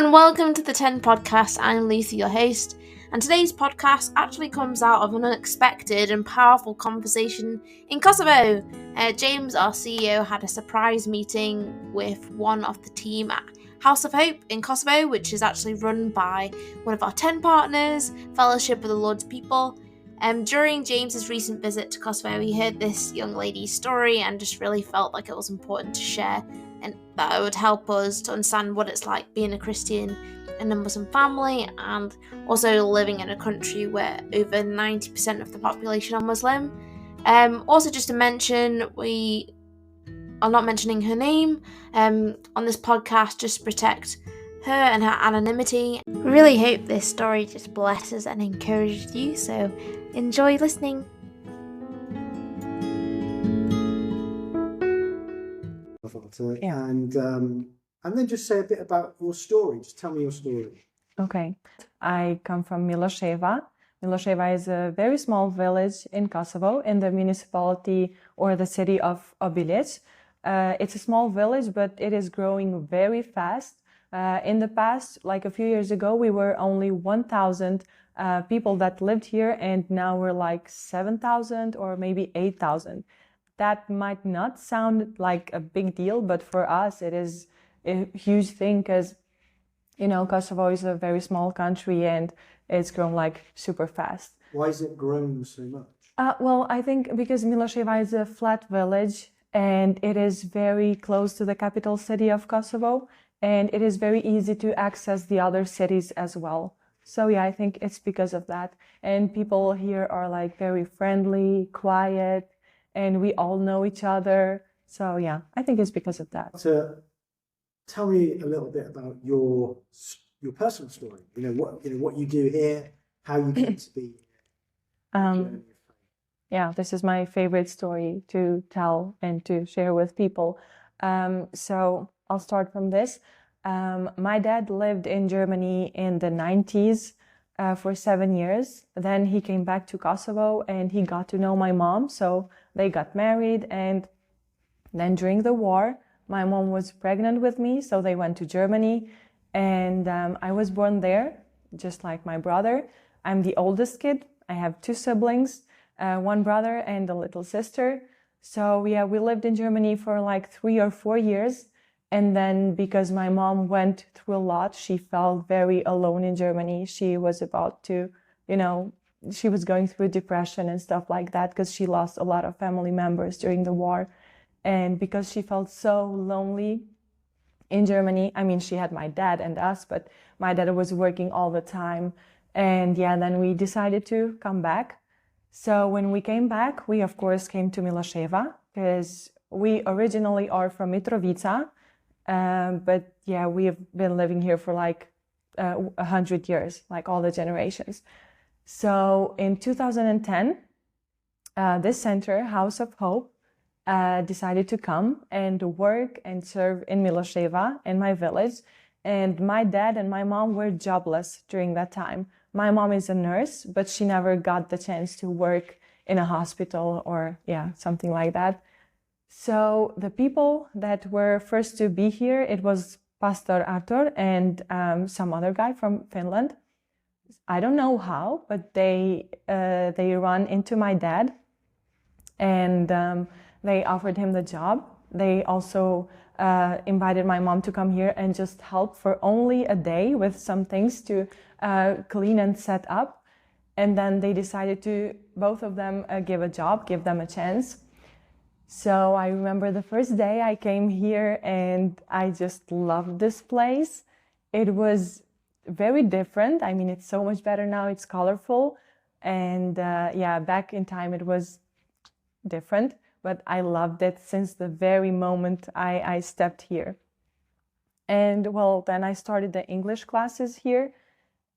and welcome to the 10 podcast. I'm Lucy, your host, and today's podcast actually comes out of an unexpected and powerful conversation in Kosovo. James, our CEO, had a surprise meeting with one of the team at House of Hope in Kosovo, which is actually run by one of our 10 partners, Fellowship of the Lord's People. During James's recent visit to Kosovo, he heard this young lady's story and just really felt like it was important to share, and that it would help us to understand what it's like being a Christian in a Muslim family and also living in a country where over 90% of the population are Muslim. Also, just to mention, we are not mentioning her name on this podcast just to protect her and her anonymity. We really hope this story just blesses and encourages you, so enjoy listening. Yeah. And then just say a bit about your story. Just tell me your story. Okay. I come from Miloševa. Miloševa is a very small village in Kosovo, in the municipality or the city of Obilić. It's a small village, but it is growing very fast. In the past, like a few years ago, we were only 1,000 people that lived here, and now we're like 7,000 or maybe 8,000. That might not sound like a big deal, but for us, it is a huge thing because, Kosovo is a very small country and it's grown like super fast. Why is it growing so much? Well, I think because Miloševa is a flat village and it is very close to the capital city of Kosovo, and it is very easy to access the other cities as well. So yeah, I think it's because of that. And people here are like very friendly, quiet, and we all know each other. So yeah, I think it's because of that. So tell me a little bit about your personal story. What you do here, how you came to be here. Yeah, this is my favorite story to tell and to share with people. So I'll start from this. My dad lived in Germany in the 90s for 7 years. Then he came back to Kosovo and he got to know my mom. So they got married, and then during the war, my mom was pregnant with me. So they went to Germany, and I was born there, just like my brother. I'm the oldest kid. I have 2 siblings, one brother and a little sister. So yeah, we lived in Germany for like 3 or 4 years. And then because my mom went through a lot, she felt very alone in Germany. She was about to, she was going through depression and stuff like that because she lost a lot of family members during the war. And because she felt so lonely in Germany, I mean, she had my dad and us, but my dad was working all the time. And yeah, then we decided to come back. So when we came back, we of course came to Miloševa because we originally are from Mitrovica. But yeah, we have been living here for like 100 years, like all the generations. So in 2010, this center, House of Hope, decided to come and work and serve in Miloševa, in my village. And my dad and my mom were jobless during that time. My mom is a nurse, but she never got the chance to work in a hospital or something like that. So the people that were first to be here, it was Pastor Artur and some other guy from Finland. I don't know how, but they run into my dad, and they offered him the job. They also invited my mom to come here and just help for only a day with some things to clean and set up. And then they decided to, both of them, give them a chance. So I remember the first day I came here and I just loved this place. It was very different. I mean, it's so much better now. It's colorful. And back in time it was different, but I loved it since the very moment I stepped here. And well, then I started the English classes here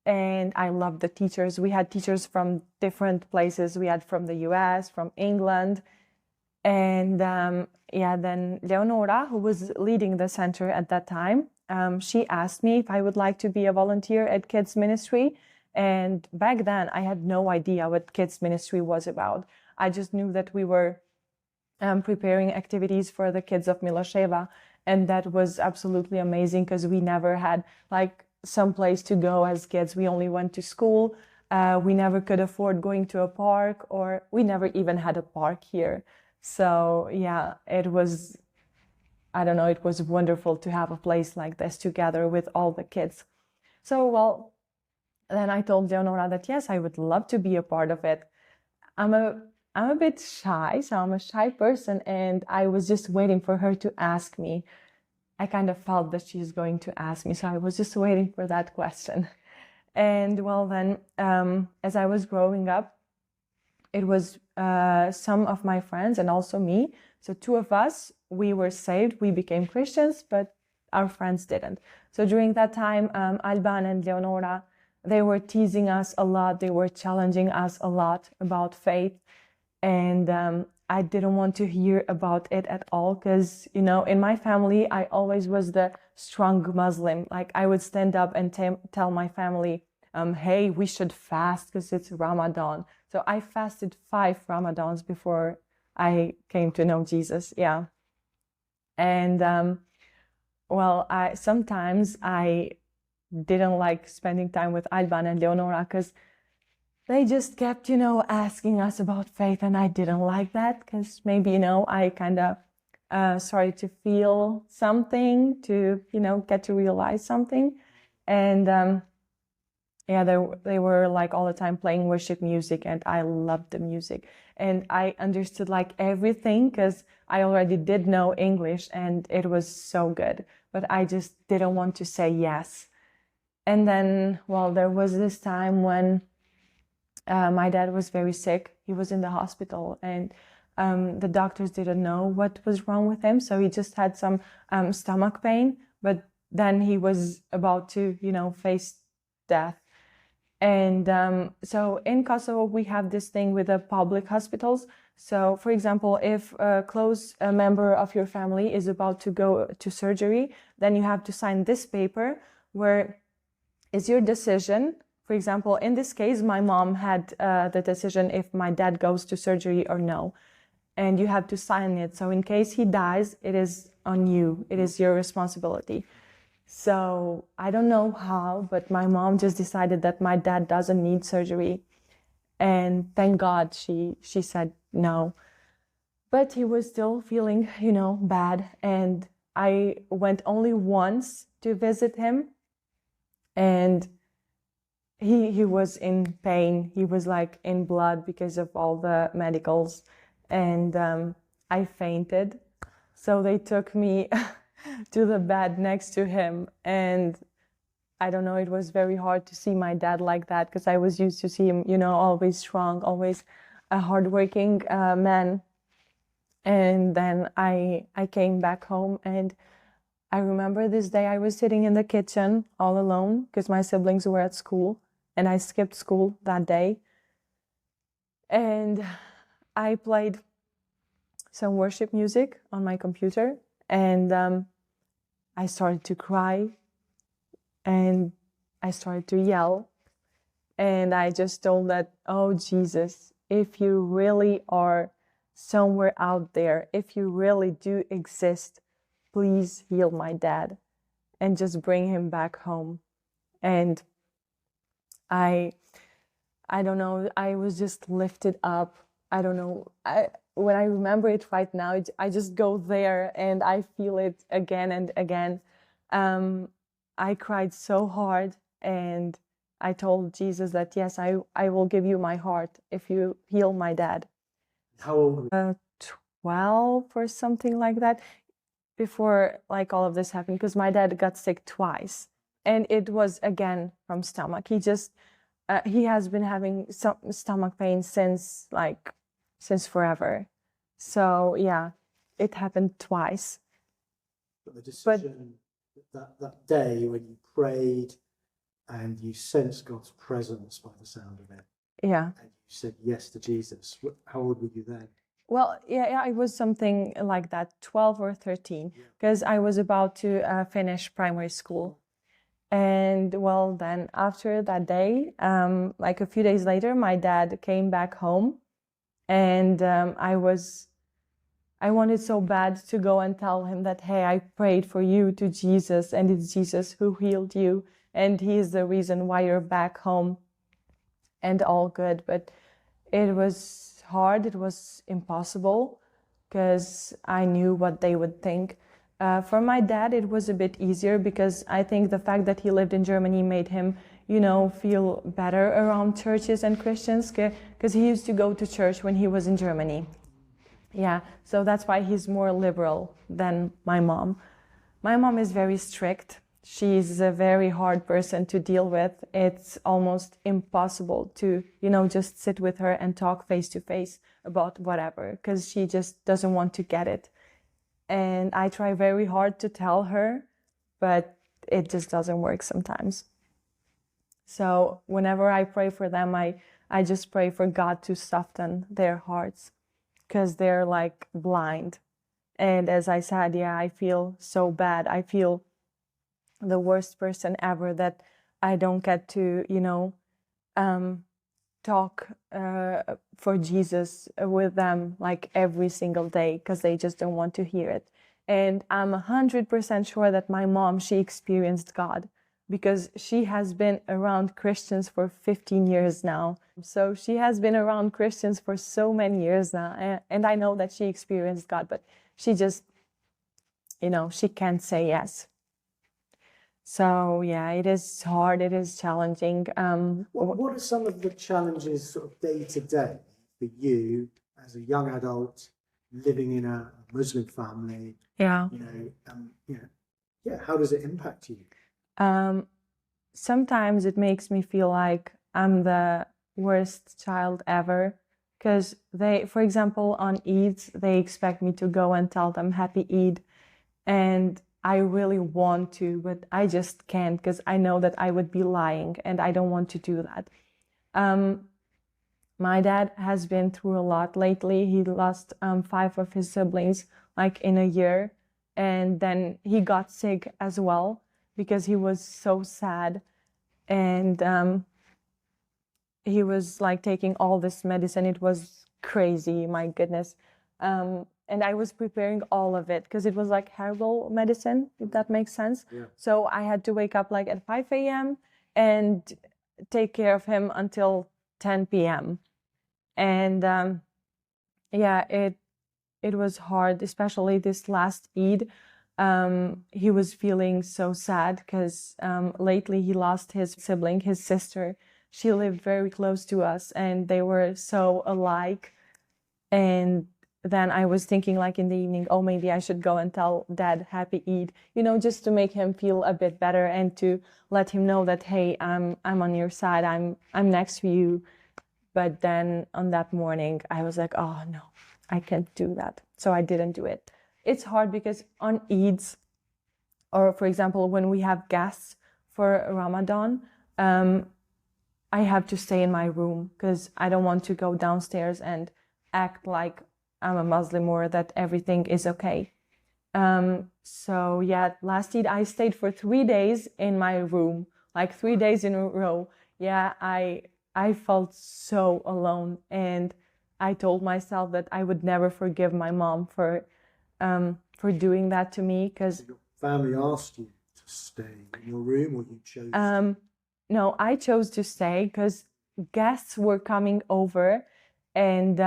and I loved the teachers. We had teachers from different places. We had from the US, from England. And then Leonora, who was leading the center at that time, she asked me if I would like to be a volunteer at kids ministry. And back then I had no idea what kids ministry was about. I just knew that we were preparing activities for the kids of Miloševa. And that was absolutely amazing because we never had, like, some place to go as kids. We only went to school. We never could afford going to a park, or we never even had a park here. So yeah, it was, I don't know, it was wonderful to have a place like this together with all the kids. So, well, then I told Leonora that yes, I would love to be a part of it. I'm a bit shy, so I'm a shy person, and I was just waiting for her to ask me. I kind of felt that she's going to ask me, so I was just waiting for that question. And well, then, as I was growing up, it was some of my friends and also me. So two of us, we were saved, we became Christians, but our friends didn't. So during that time, Alban and Leonora, they were teasing us a lot. They were challenging us a lot about faith. And I didn't want to hear about it at all because, you know, in my family, I always was the strong Muslim. Like I would stand up and tell my family, hey, we should fast because it's Ramadan. So I fasted 5 Ramadans before I came to know Jesus. Yeah. And well, sometimes I didn't like spending time with Alban and Leonora because they just kept, you know, asking us about faith, and I didn't like that because maybe, you know, I kind of started to feel something, to, you know, get to realize something. And yeah, they were like all the time playing worship music, and I loved the music. And I understood like everything because I already did know English, and it was so good. But I just didn't want to say yes. And then, well, there was this time when my dad was very sick. He was in the hospital, and the doctors didn't know what was wrong with him. So he just had some stomach pain, but then he was about to, you know, face death. And so in Kosovo, we have this thing with the public hospitals. So, for example, if a close member of your family is about to go to surgery, then you have to sign this paper where it's your decision. For example, in this case, my mom had the decision if my dad goes to surgery or no. And you have to sign it. So in case he dies, it is on you. It is your responsibility. So I don't know how, but my mom just decided that my dad doesn't need surgery. And thank God she said no. But he was still feeling, you know, bad. And I went only once to visit him. And he was in pain. He was like in blood because of all the medicals. And I fainted. So they took me to the bed next to him. And I don't know, it was very hard to see my dad like that because I was used to see him, you know, always strong, always a hardworking man. And then I came back home, and I remember this day I was sitting in the kitchen all alone because my siblings were at school, and I skipped school that day. And I played some worship music on my computer, and I started to cry, and I started to yell, and I just told that, oh Jesus, if you really are somewhere out there, if you really do exist, please heal my dad and just bring him back home. And I don't know, I was just lifted up. I don't know, when I remember it right now, I just go there and I feel it again and again. I cried so hard, and I told Jesus that, yes, I will give you my heart if you heal my dad. How old were you? 12 or something like that, before like all of this happened, because my dad got sick twice, and it was again from stomach. He has been having some stomach pain since forever. So yeah, it happened twice. But the decision that day when you prayed and you sensed God's presence by the sound of it, yeah, and you said yes to Jesus. How old were you then? Well, yeah, it was something like that, 12 or 13, because I was about to finish primary school. And well, then after that day, like a few days later, my dad came back home, and I wanted so bad to go and tell him that, hey, I prayed for you to Jesus, and it's Jesus who healed you. and he is the reason why you're back home and all good. But it was hard, it was impossible, because I knew what they would think. For my dad, it was a bit easier, because I think the fact that he lived in Germany made him, feel better around churches and Christians, because he used to go to church when he was in Germany. Yeah, so that's why he's more liberal than my mom. My mom is very strict. She's a very hard person to deal with. It's almost impossible to, just sit with her and talk face to face about whatever, because she just doesn't want to get it. And I try very hard to tell her, but it just doesn't work sometimes. So whenever I pray for them, I just pray for God to soften their hearts, because they're like blind. And as I said, I feel so bad. I feel the worst person ever that I don't get to, talk for Jesus with them like every single day, because they just don't want to hear it. And I'm 100% sure that my mom, she experienced God, because she has been around Christians for 15 years now. So she has been around Christians for so many years now. And I know that she experienced God, but she just, she can't say yes. So it is hard, it is challenging. What are some of the challenges sort of day to day for you as a young adult living in a Muslim family? Yeah. How does it impact you? Sometimes it makes me feel like I'm the worst child ever, because for example, on Eid, they expect me to go and tell them Happy Eid, and I really want to, but I just can't, because I know that I would be lying, and I don't want to do that. My dad has been through a lot lately. He lost 5 of his siblings like in a year, and then he got sick as well, because he was so sad, and he was like taking all this medicine. It was crazy, my goodness. And I was preparing all of it, because it was like herbal medicine, if that makes sense. Yeah. So I had to wake up like at 5 a.m. and take care of him until 10 p.m. And it was hard, especially this last Eid. He was feeling so sad, because lately he lost his sibling, his sister. She lived very close to us, and they were so alike. And then I was thinking like in the evening, oh, maybe I should go and tell Dad Happy Eid, just to make him feel a bit better, and to let him know that, hey, I'm on your side, I'm next to you. But then on that morning, I was like, oh no, I can't do that. So I didn't do it. It's hard, because on Eids, or for example, when we have guests for Ramadan, I have to stay in my room, because I don't want to go downstairs and act like I'm a Muslim, or that everything is okay. So last Eid I stayed for 3 days in my room, like 3 days in a row. I felt so alone, and I told myself that I would never forgive my mom for doing that to me, because your family asked you to stay in your room, or you chose? No, I chose to stay, because guests were coming over, and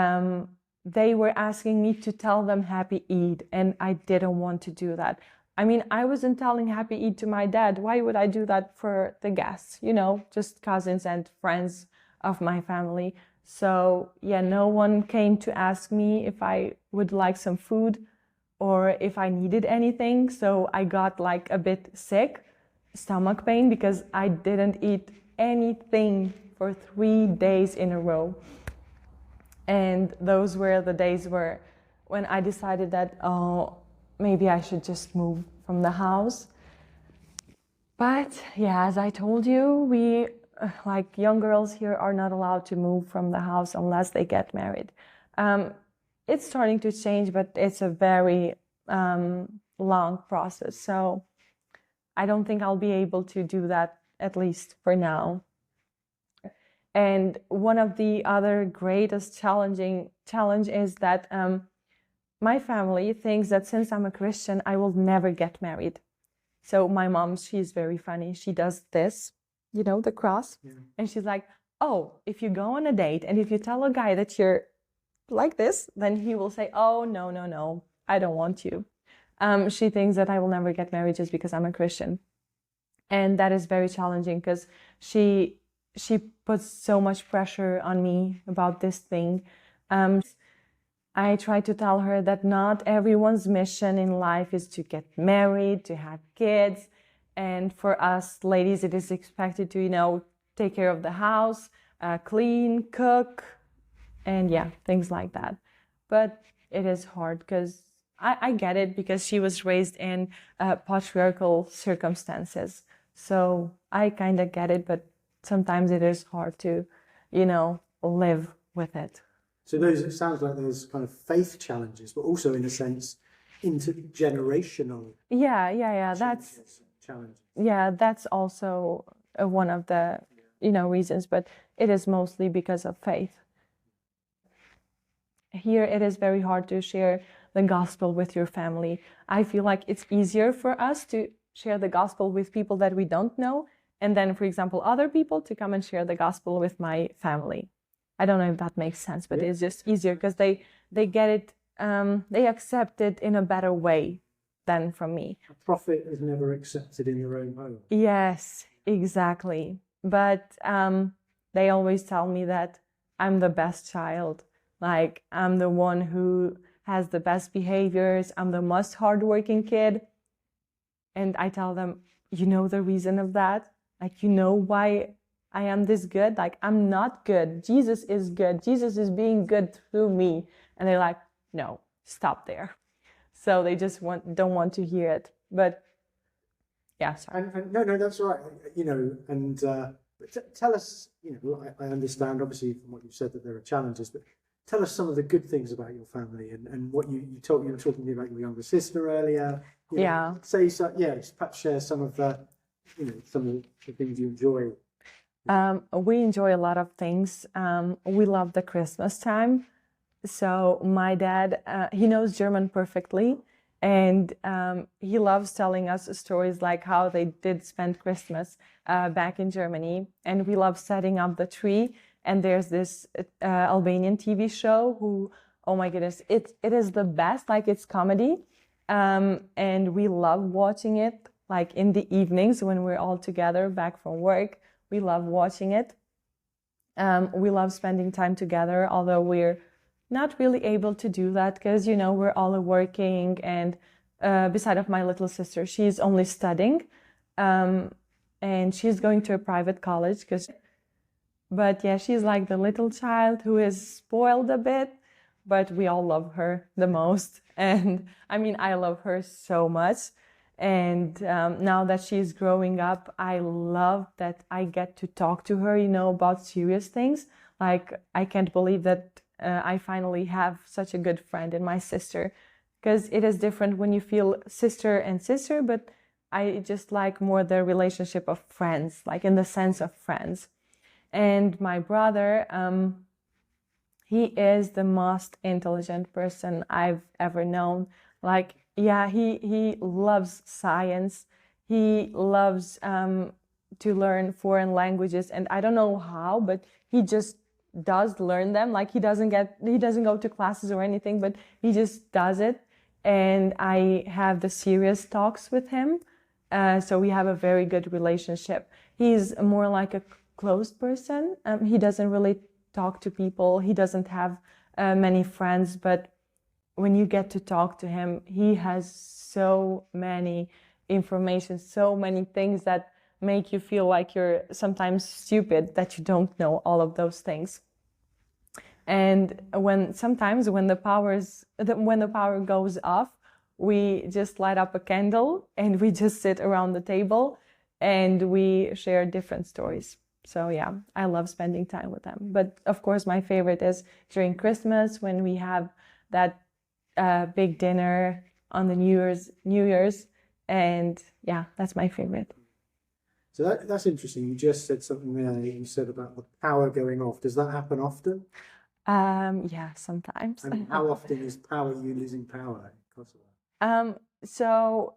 they were asking me to tell them Happy Eid, and I didn't want to do that. I mean, I wasn't telling Happy Eid to my dad. Why would I do that for the guests? Just cousins and friends of my family. So no one came to ask me if I would like some food or if I needed anything. So I got like a bit sick, stomach pain, because I didn't eat anything for 3 days in a row. And those were the days when I decided that, maybe I should just move from the house. But as I told you, we, like young girls here, are not allowed to move from the house unless they get married. It's starting to change, but it's a very long process. So I don't think I'll be able to do that, at least for now. And one of the other greatest challenge is that my family thinks that since I'm a Christian, I will never get married. So my mom, she's very funny. She does this, you know, the cross. Yeah. And she's like, oh, if you go on a date and if you tell a guy that you're like this, then he will say, oh, no, no, no, I don't want you. She thinks that I will never get married just because I'm a Christian. And that is very challenging because she puts so much pressure on me about this thing. I try to tell her that not everyone's mission in life is to get married, to have kids. And for us ladies, it is expected to, you know, take care of the house, clean, cook, and yeah, things like that. But it is hard because I get it because she was raised in patriarchal circumstances. So I kind of get it, but sometimes it is hard to, you know, live with it. So it sounds like there's kind of faith challenges, but also in a sense, intergenerational. Yeah. That's also one of the, you know, reasons, but it is mostly because of faith. Here, it is very hard to share the gospel with your family. I feel like it's easier for us to share the gospel with people that we don't know, and then, for example, other people to come and share the gospel with my family. I don't know if that makes sense, but it's just easier because they get it, they accept it in a better way than from me. A prophet is never accepted in their own home. Yes, exactly. But they always tell me that I'm the best child. Like, I'm the one who has the best behaviors. I'm the most hardworking kid. And I tell them, you know the reason of that? Like, you know why I am this good? Like, I'm not good. Jesus is good. Jesus is being good through me. And they're like, no, stop there. So they just don't want to hear it. But yeah, sorry. And no, that's right. You know, and but tell us, you know, I understand obviously from what you've said that there are challenges, but tell us some of the good things about your family and what you were talking to me about your younger sister earlier. You know, Yeah. Say so. Yeah. Perhaps share some of the, you know, some of the things you enjoy. We enjoy a lot of things. We love the Christmas time. So my dad, he knows German perfectly, and he loves telling us stories like how they did spend Christmas back in Germany. And we love setting up the tree. And there's this Albanian TV show who, oh my goodness, it is the best. Like, it's comedy, and we love watching it. Like in the evenings when we're all together back from work, we love watching it. We love spending time together, although we're not really able to do that because, you know, we're all working, and beside of my little sister, she's only studying, and she's going to a private college but yeah, she's like the little child who is spoiled a bit, but we all love her the most. And I mean, I love her so much. And now that she's growing up, I love that I get to talk to her, you know, about serious things. Like, I can't believe that I finally have such a good friend in my sister, because it is different when you feel sister and sister, but I just like more the relationship of friends, like in the sense of friends. And my brother, he is the most intelligent person I've ever known. Like, yeah, he loves science. He loves to learn foreign languages, and I don't know how, but he just does learn them. Like, he doesn't go to classes or anything, but he just does it. And I have the serious talks with him, so we have a very good relationship. He's more like a closed person. He doesn't really talk to people. He doesn't have many friends, but when you get to talk to him, he has so many information, so many things that make you feel like you're sometimes stupid that you don't know all of those things. And sometimes when the power goes off, we just light up a candle and we just sit around the table and we share different stories. So yeah, I love spending time with them. But of course, my favorite is during Christmas when we have that big dinner on the New Year's, and yeah, that's my favorite. So that's interesting. You just said something there. You said about the power going off. Does that happen often? Yeah, sometimes. And how often is losing power in Kosovo? So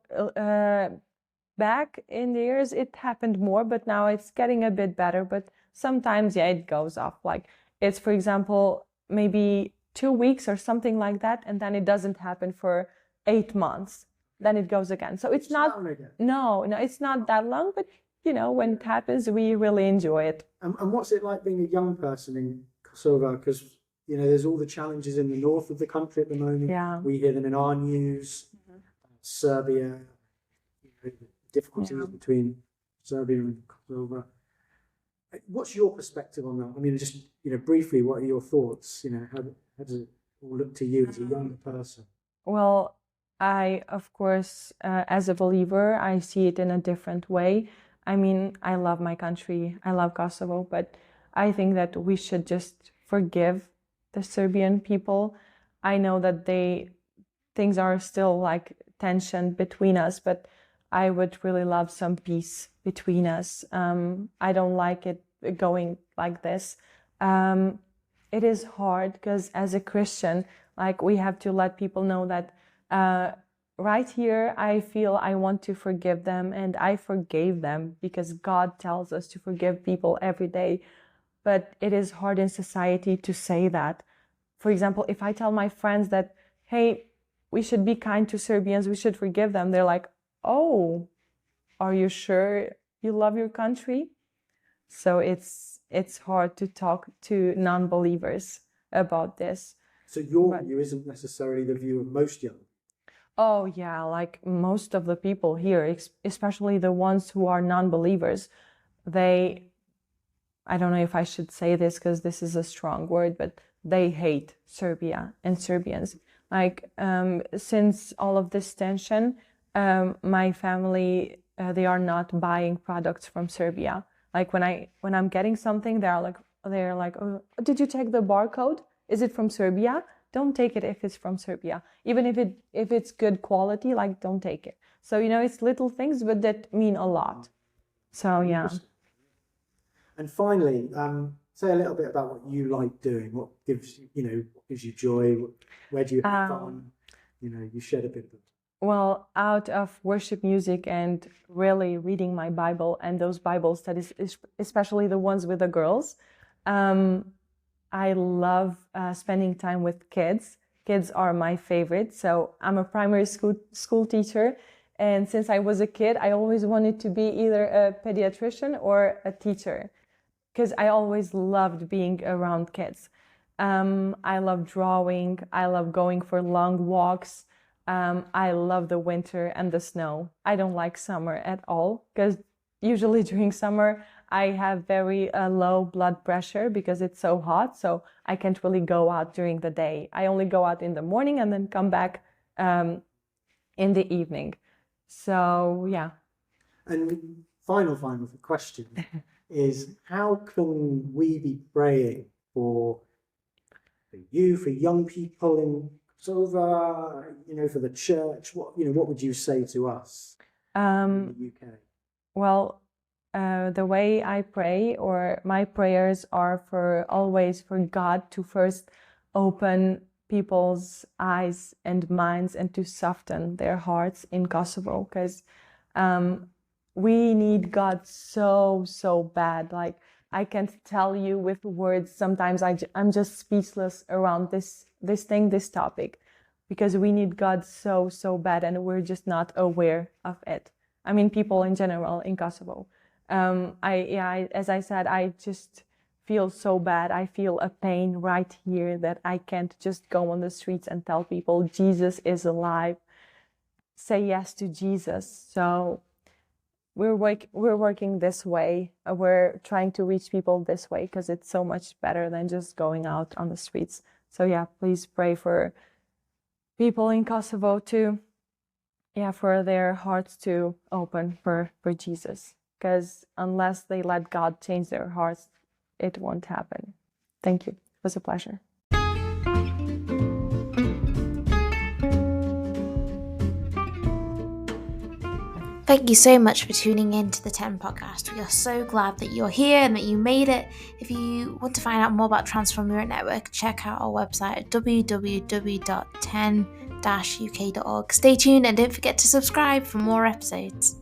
back in the years, it happened more, but now it's getting a bit better. But sometimes, yeah, it goes off. Like it's, for example, maybe 2 weeks or something like that, and then it doesn't happen for 8 months. Then it goes again. So it's not, no, it's not that long, but when it happens, we really enjoy it. And what's it like being a young person in Kosovo? Because, there's all the challenges in the north of the country at the moment. Yeah. We hear them in our news. Serbia, the difficulties between Serbia and Kosovo. What's your perspective on that? I mean, just, briefly, what are your thoughts? How does it all look to you as a young person? Well, I, of course, as a believer, I see it in a different way. I mean, I love my country. I love Kosovo, but I think that we should just forgive the Serbian people. I know that things are still like tension between us, but I would really love some peace between us. I don't like it going like this. It is hard because as a Christian, like we have to let people know that right here, I feel I want to forgive them, and I forgave them because God tells us to forgive people every day. But it is hard in society to say that. For example, if I tell my friends that, hey, we should be kind to Serbians, we should forgive them, they're like, oh, are you sure you love your country? So it's hard to talk to non-believers about this. So your view isn't necessarily the view of most young? Oh, yeah, like most of the people here, especially the ones who are non-believers, I don't know if I should say this because this is a strong word, but they hate Serbia and Serbians. Like, since all of this tension, my family, they are not buying products from Serbia. Like when I'm getting something, they're like, oh, did you check the barcode? Is it from Serbia? Don't take it if it's from Serbia. Even if it's good quality, like don't take it. So, it's little things, but that mean a lot. So, yeah. And finally, say a little bit about what you like doing. What gives you joy? Where do you have fun? You shared a bit of it. Well, out of worship music and really reading my Bible and those Bible studies, especially the ones with the girls, I love spending time with kids. Kids are my favorite. So I'm a primary school teacher. And since I was a kid, I always wanted to be either a pediatrician or a teacher because I always loved being around kids. I love drawing. I love going for long walks. I love the winter and the snow. I don't like summer at all because usually during summer, I have very low blood pressure because it's so hot. So I can't really go out during the day. I only go out in the morning and then come back in the evening. So, yeah. And final question is, how can we be praying for you, for young people in Kosovo, for the church? What would you say to us in the UK? Well, the way I pray, or my prayers are always for God to first open people's eyes and minds and to soften their hearts in Kosovo, because we need God so bad. Like, I can't tell you with words. Sometimes I'm just speechless around this topic, because we need God so bad, and we're just not aware of it. I mean, people in general in Kosovo. As I said, I just feel so bad. I feel a pain right here that I can't just go on the streets and tell people Jesus is alive. Say yes to Jesus. So we're working this way. We're trying to reach people this way because it's so much better than just going out on the streets. So yeah, please pray for people in Kosovo too. Yeah, for their hearts to open for Jesus. Because unless they let God change their hearts, it won't happen. Thank you. It was a pleasure. Thank you so much for tuning in to the 10 podcast. We are so glad that you're here and that you made it. If you want to find out more about Transform Europe Network, check out our website at www.10-uk.org. Stay tuned and don't forget to subscribe for more episodes.